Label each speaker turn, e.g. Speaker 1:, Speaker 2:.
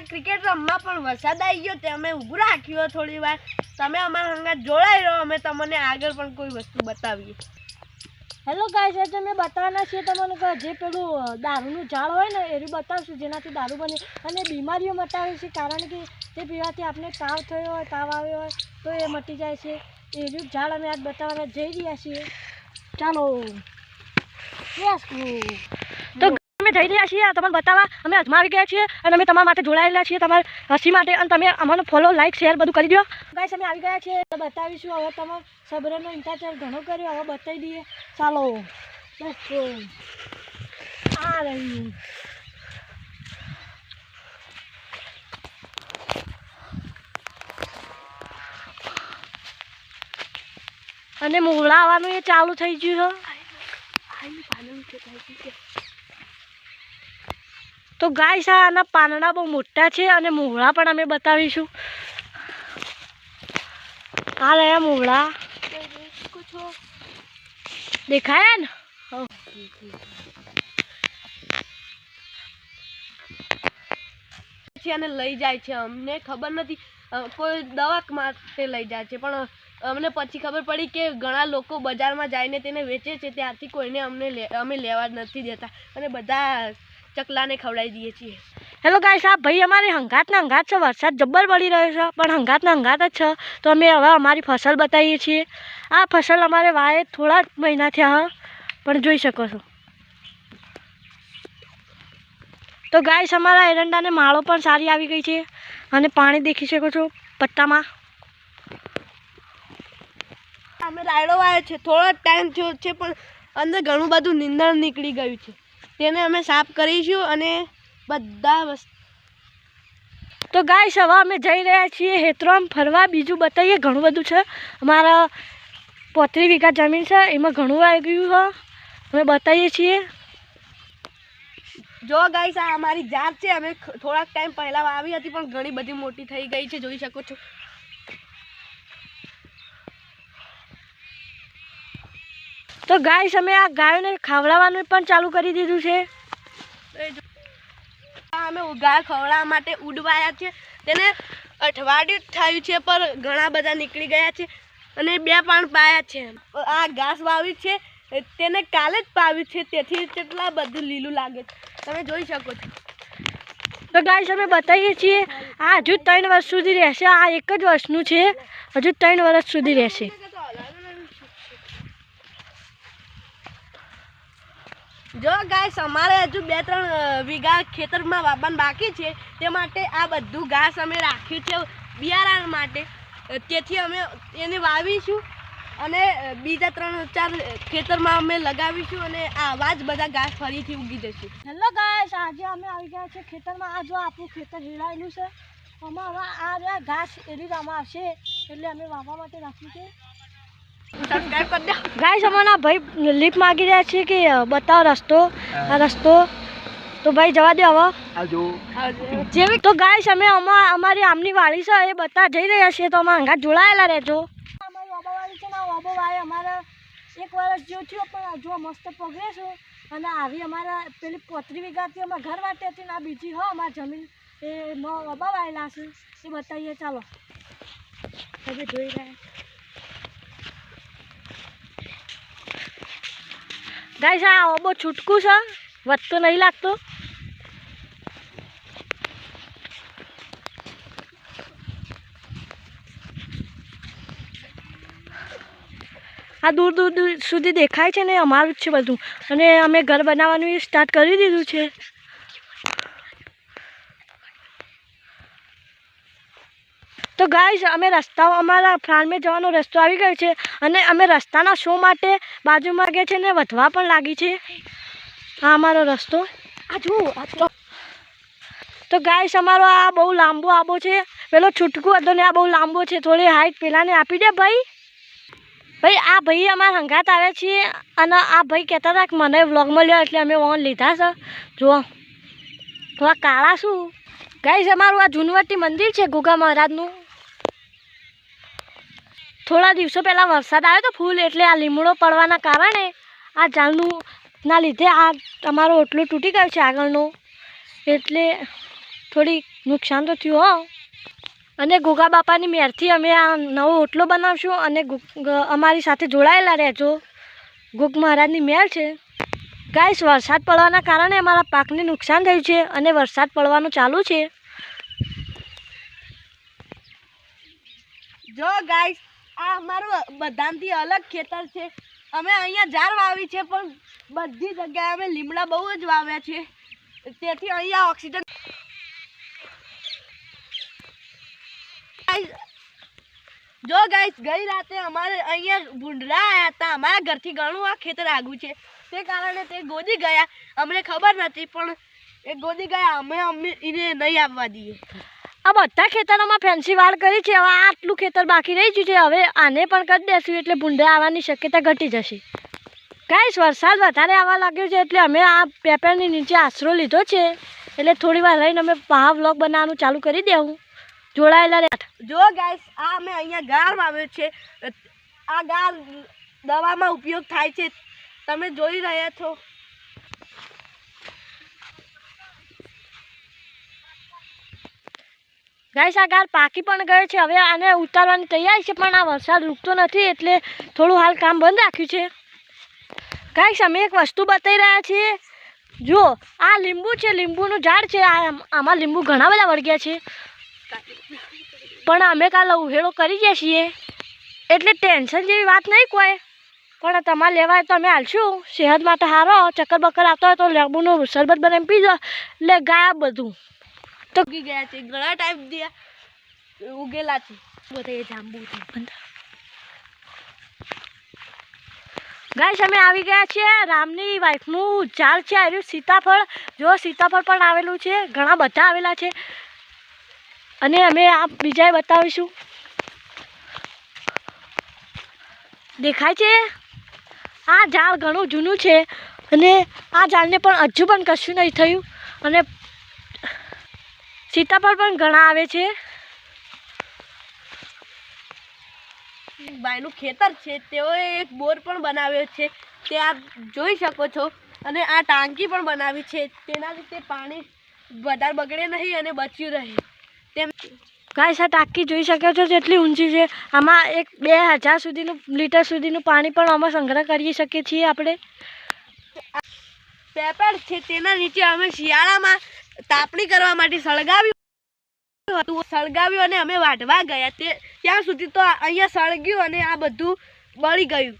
Speaker 1: Cricket રમવા પણ વરસાદ આવી ગયો તે અમે ઊભું રાખ્યું થોડી વાર તમે અમારા સંગાત જોડાઈ રહો અમે તમને આગળ પણ કોઈ વસ્તુ બતાવીએ
Speaker 2: હેલો ગાઈસ આજે અમે બતાવવાના છીએ તમને કે જે પેલું દારૂનું ઝાડ હોય ને એ બતાવશું જેનાથી દારૂ બને અને બીમારીઓ મટાવે છે કારણ કે તે પીવાથી આપણે તાવ થયો હોય તાવ આવ્યો હોય તો એ મટી જાય છે એવું ઝાડ અમે આજ બતાવવાના જઈ રહ્યા છીએ ચાલો તો અમે જઈ રહ્યા છીએ તમને બતાવવા અમે અજમાવી ગયા છીએ અને અમે તમારા માટે જોડાયેલા છીએ તમારી હસી માટે અને તમે અમારો ફોલો લાઈક શેર બધું કરી દો ગાઈસ અમે આવી ગયા છીએ બતાવીશું હવે તમે સબરનો ઇંતજાર ઘણો કર્યો હવે બતાવી દઈએ ચાલો બસ આ રહ્યું અને મૂળા આવવાનું એ ચાલુ થઈ ગયું છે તો ગાઈસ આના પાંદડા બહુ મોટા છે અને મૂળા પણ અમે બતાવીશું આ રહ્યા મૂળા દેખાયા ને
Speaker 1: અને લઈ જાય છે અમને ખબર નથી કોઈ દવા માટે લઈ જાય છે પણ અમને પછી ખબર પડી કે ઘણા લોકો બજારમાં જઈને તેને વેચે છે ત્યારથી કોઈને અમે લેવા નથી દેતા અને બધા ચકલાને ખવડાવી દઈએ છીએ
Speaker 2: હેલો ગાઈસ આ ભાઈ અમારી હંગાતના હંગાત છે વરસાદ જબ્બર પડી રહ્યો છે પણ હંગાતના હંગાત જ છે તો અમે હવે અમારી ફસલ બતાવીએ છીએ આ ફસલ અમારે વાવે થોડા મહિના થયા પણ જોઈ શકો છો તો ગાઈસ અમારા એરંડાને માળો પણ સારી આવી ગઈ છે અને પાણી દેખી શકો છો પત્તામાં
Speaker 1: અમે રાયડો વાવ્યો છે થોડો ટાઈમ થયો છે પણ અંદર ઘણું બધું નીંદણ નીકળી ગયું છે તેને અમે સાફ કરીશું અને બધા વસ્તુ
Speaker 2: તો ગાઈસ હવે અમે જઈ રહ્યા છીએ હેતરોમ ફરવા બીજું બતાવીએ ઘણું બધું છે અમારા 35 વીઘા જમીન છે એમાં ઘણું આવી ગયું છે અમે બતાવીએ છીએ
Speaker 1: જો ગાઈસ આ અમારી જાત છે અમે થોડાક ટાઈમ પહેલાં વાવી હતી પણ ઘણી બધી મોટી થઈ ગઈ છે જોઈ શકો છો
Speaker 2: તો ગાઈસ અમે આ ગાયોને ખવડાવવાનું પણ ચાલુ કરી દીધું છે
Speaker 1: અમે ગાય ખવડાવવા માટે ઉડવાયા છે તેને અઠવાડિયું થયું છે પણ ઘણા બધા નીકળી ગયા છે અને 2 પાણ પાયા છે આ ઘાસ વાવી છે તેને કાલે જ પાવ્યું છે તેથી કેટલા બધું લીલું લાગે છે તમે જોઈ શકો છો
Speaker 2: તો ગાઈસ અમે બતાવીએ છીએ આ હજુ 3 વર્ષ સુધી રહેશે આ એક જ વર્ષનું છે હજુ 3 વર્ષ સુધી રહેશે
Speaker 1: જો ગાઈસ અમારે હજુ 2-3 વીઘા ખેતરમાં વાવવાનું બાકી છે તે માટે આ બધું ઘાસ અમે રાખ્યું છે બિયારણ માટે તેથી અમે એને વાવીશું અને બીજા 3-4 ખેતરમાં અમે લગાવીશું અને આવા જ બધા ઘાસ ફરીથી ઉગી જશે
Speaker 2: હેલો ગાઈસ આજે અમે આવી ગયા છે ખેતરમાં આ જો આપણું ખેતર હેરાયેલું છે આમાં હવે આ ઘાસ એરી રામાં આવશે એટલે અમે વાવવા માટે રાખ્યું છે
Speaker 1: સબસ્ક્રાઇબ કરી દો
Speaker 2: ગાઈસ અમારા ભાઈ લીપ માગી રહ્યા છે કે બતાવો રસ્તો આ રસ્તો તો ભાઈ જવા દે હવે
Speaker 1: આવજો
Speaker 2: જેવી તો ગાઈસ અમે અમારી આમની વાડી છે એ બતા જઈ રહ્યા છીએ તો અમારા અંગાત જોડાયેલા રહેજો અમારી વાબાવાળી છે ને વાબાવાળી અમારે 1 વર્ષ જેવું થયું પણ જો મસ્ત પગરે છે અને આવી અમારા પેલી 35 વીઘાથી અમારા ઘર વાટે હતી ને આ બીજી હો અમારી જમીન એ વાબાવાળેલા છે એ બતાવીએ ચાલો હવે જોઈ રહ્યા ગાઈસ આ ઓબો છૂટકું છે વધતો નહીં લાગતો આ દૂર દૂર સુધી દેખાય છે ને અમારું જ છે બધું અને અમે ઘર બનાવવાનું સ્ટાર્ટ કરી દીધું છે તો ગાઈસ અમે રસ્તાઓ અમારા ફાર્મે જવાનો રસ્તો આવી ગયો છે અને અમે રસ્તાના શો માટે બાજુમાં ગયા છે ને વધવા પણ લાગી છે આ અમારો રસ્તો આ જુઓ તો ગાઈસ અમારો આ બહુ લાંબો આબો છે પેલો છૂટકું હતો ને આ બહુ લાંબો છે થોડી હાઈટ પેલાને આપી દે ભાઈ આ ભાઈ અમારા હંગાત આવે છે અને આ ભાઈ કહેતા હતા કે મને વ્લોગમાં લ્યો એટલે અમે ઓન લીધા છે જુઓ થોડા કાળા શું ગાઈસ અમારું આ જૂનવટી મંદિર છે ગોગા મહારાજનું થોડા દિવસો પહેલાં વરસાદ આવ્યો તો ફૂલ એટલે આ લીમડો પડવાના કારણે આ ઝાડનું ના લીધે આ તમારો ઓટલો તૂટી ગયો છે આગળનો એટલે થોડી નુકસાન તો થયું હો. અને ગોગા બાપાની મહેરથી અમે આ નવો ઓટલો બનાવશું અને અમારી સાથે જોડાયેલા રહેજો. ગોગ મહારાજની મહેર છે. ગાઈસ વરસાદ પડવાના કારણે અમારા પાકને નુકસાન થયું છે અને વરસાદ પડવાનું ચાલુ છે.
Speaker 1: જો ગાઈસ આ અમારું બધાથી અલગ ખેતર છે. અમે અહીંયા ઝાડ વાવી છે પણ બધી જગ્યાએ અમે લીમડા બહુ જ વાવ્યા છે. તેથી અહીંયા ઓક્સિજન. જો ગાઈસ ગઈ રાતે અમારે અહીંયા ભૂંડરા આવ્યા હતા. અમારા ઘરથી ઘણું આ ખેતર આગું છે તે કારણે તે ગોદી ગયા. અમને ખબર નથી પણ એ ગોદી ગયા. અમે એને નહીં આવવા દઈએ.
Speaker 2: આ બધા ખેતરોમાં ફેન્સી વાળ કરી છે. હવે આટલું ખેતર બાકી રહી ગયું છે. હવે આને પણ કરી દેશું એટલે ભૂંડા આવવાની શક્યતા ઘટી જશે. ગાઈસ વરસાદ વધારે આવવા લાગ્યો છે એટલે અમે આ પેપરની નીચે આશરો લીધો છે. એટલે થોડી વાર રહીને અમે પહા વ્લોગ બનાવવાનું ચાલુ કરી દેવું. જોડાયેલા રહે.
Speaker 1: જો ગાઈસ આ અમે અહીંયા ગાર વાવ્યો છે. આ ગાર દવામાં ઉપયોગ થાય છે. તમે જોઈ રહ્યા છો.
Speaker 2: ગાઈસ આ ગાર પાકી પણ ગયો છે. હવે આને ઉતારવાની તૈયારી છે પણ આ વરસાદ રૂકતો નથી એટલે થોડું હાલ કામ બંધ રાખ્યું છે. ગાઈસ અમે એક વસ્તુ બતાવી રહ્યા છીએ. જો આ લીંબુ છે. લીંબુનું ઝાડ છે. આમાં લીંબુ ઘણા બધા વળગ્યા છે પણ અમે કાલે ઉહેળો કરી ગયા છીએ એટલે ટેન્શન જેવી વાત નહીં કોઈ. પણ તમારે લેવાય તો અમે હાલશું. સેહત માટે સારો. ચક્કર બક્કર આવતો હોય તો લીંબુનું શરબત બનાવીને પીજો એટલે ગાયબ બધું.
Speaker 1: તો ઉગી ગયા છે. ઘણા ટાઈપ દિયા ઉગેલા છે. બધા જાંબુ છે.
Speaker 2: ગાઈસ અમે આવી ગયા છીએ. રામની વાઈફનું ઝાડ છે. આવ્યું સીતાફળ. જો સીતાફળ પણ આવેલું છે. ઘણા બધા આવેલા છે અને અમે આ બીજાએ બતાવીશું. દેખાય છે આ ઝાડ ઘણું જૂનું છે અને આ ઝાડને પણ હજુ પણ કશું નહીં થયું અને સીતાફળ પણ ઘણા આવે છે.
Speaker 1: ભાઈનું ખેતર છે. તેઓએ એક બોર પણ બનાવ્યો છે તે આપ જોઈ શકો છો. અને આ ટાંકી પણ બનાવી છે. તેના લીધે પાણી વધારે બગડે નહીં અને બચ્યું રહે તેમ.
Speaker 2: ગાઈસ આ ટાંકી જોઈ શકો છો જેટલી ઊંચી છે. આમાં 2000 સુધીનું લીટર સુધીનું પાણી પણ આમાં સંગ્રહ કરી શકીએ છીએ આપણે.
Speaker 1: પેપર છે તેના નીચે અમે શિયાળામાં તાપણી કરવા માટે સળગાવ્યું અને અમે વાઢવા ગયા. તે ત્યાં સુધી તો અહીંયા સળગ્યું અને આ બધું બળી ગયું.